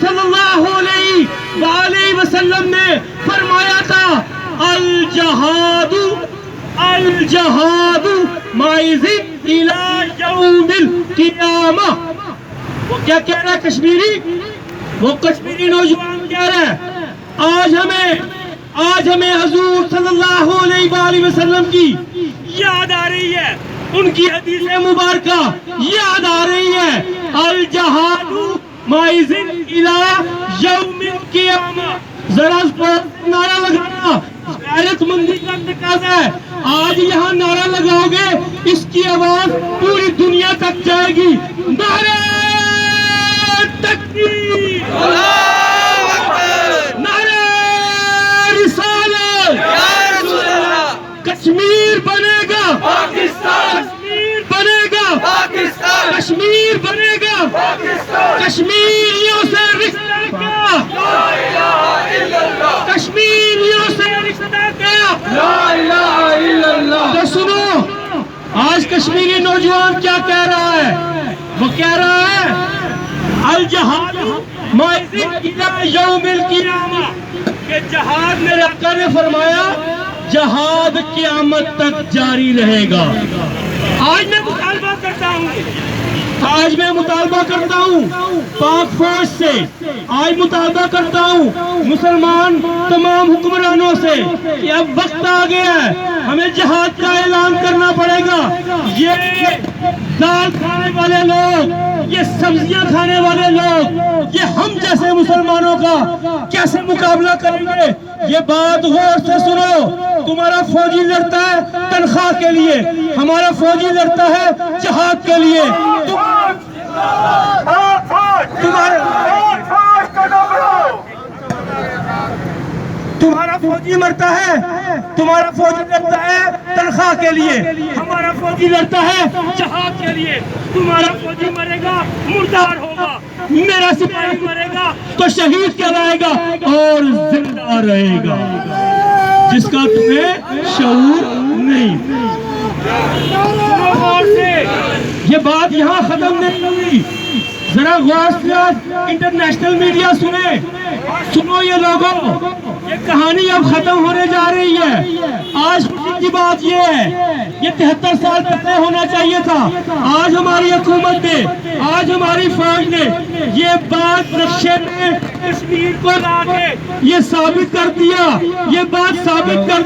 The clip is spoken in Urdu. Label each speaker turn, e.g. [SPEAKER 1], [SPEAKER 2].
[SPEAKER 1] صلی اللہ علیہ وآلہ وسلم نے فرمایا تھا الجہاد مائزن الى یوم القیامہ. وہ کیا کہہ رہا ہے کشمیری؟ وہ کشمیری نوجوان کہہ رہا ہے آج ہمیں حضور صلی اللہ علیہ وآلہ وسلم کی یاد آ رہی ہے, ان کی حدیث مبارکہ یاد آ رہی ہے. الجہاد مائزن الی یوم القیامہ. ذرا نعرہ لگانا غیرت مندی کا تقاضا ہے. آج یہاں نعرہ لگاؤ گے اس کی آواز پوری دنیا تک جائے گی. نعرہ تکبیر, نعرہ رسالت. کشمیر بنے گا پاکستان, کشمیر بنے گا پاکستان, کشمیر بنے گا پاکستان. کشمیریوں سے رشتہ کیا, لا الہ الا اللہ. کشمیریوں سے رشتہ کیا, لا الہ الا اللہ. تو سنو آج کشمیری نوجوان کیا کہہ رہا ہے. وہ کہہ رہا ہے الجہاد مائزن الی یوم القیامہ, کہ جہاد میرے آقا نے فرمایا جہاد قیامت تک جاری رہے گا. آج میں مطالبہ کرتا ہوں پاک فوج سے, آج مطالبہ کرتا ہوں مسلمان تمام حکمرانوں سے کہ اب وقت آ گیا ہے, ہمیں جہاد کا اعلان کرنا پڑے گا. یہ دال کھانے والے لوگ, یہ سبزیاں کھانے والے لوگ, یہ ہم جیسے مسلمانوں کا کیسے مقابلہ کریں گے؟ یہ بات غور سے سنو. تمہارا فوجی لڑتا ہے تنخواہ کے لیے, ہمارا فوجی لڑتا ہے جہاد کے لیے. تمہارا فوجی مرتا ہے, تمہارا فوجی لڑتا ہے تنخواہ کے لیے, ہمارا فوجی لڑتا ہے جہاد کے لیے. تمہارا فوجی مرے گا مردار ہوگا, میرا سپاہی مرے گا تو شہید کہلائے گا اور زندہ رہے گا, جس کا تمہیں شعور نہیں. یہ بات یہاں ختم نہیں ہوئی, ذرا غور سے انٹرنیشنل میڈیا سنو یہ لوگوں, یہ کہانی اب ختم ہونے جا رہی ہے. آج خوشی کی بات یہ ہے, یہ 73 سال پہلے ہونا چاہیے تھا. آج ہماری حکومت نے, آج ہماری فوج نے یہ بات نقشے میں کشمیر کو لا کے یہ ثابت کر دیا, یہ بات ثابت کر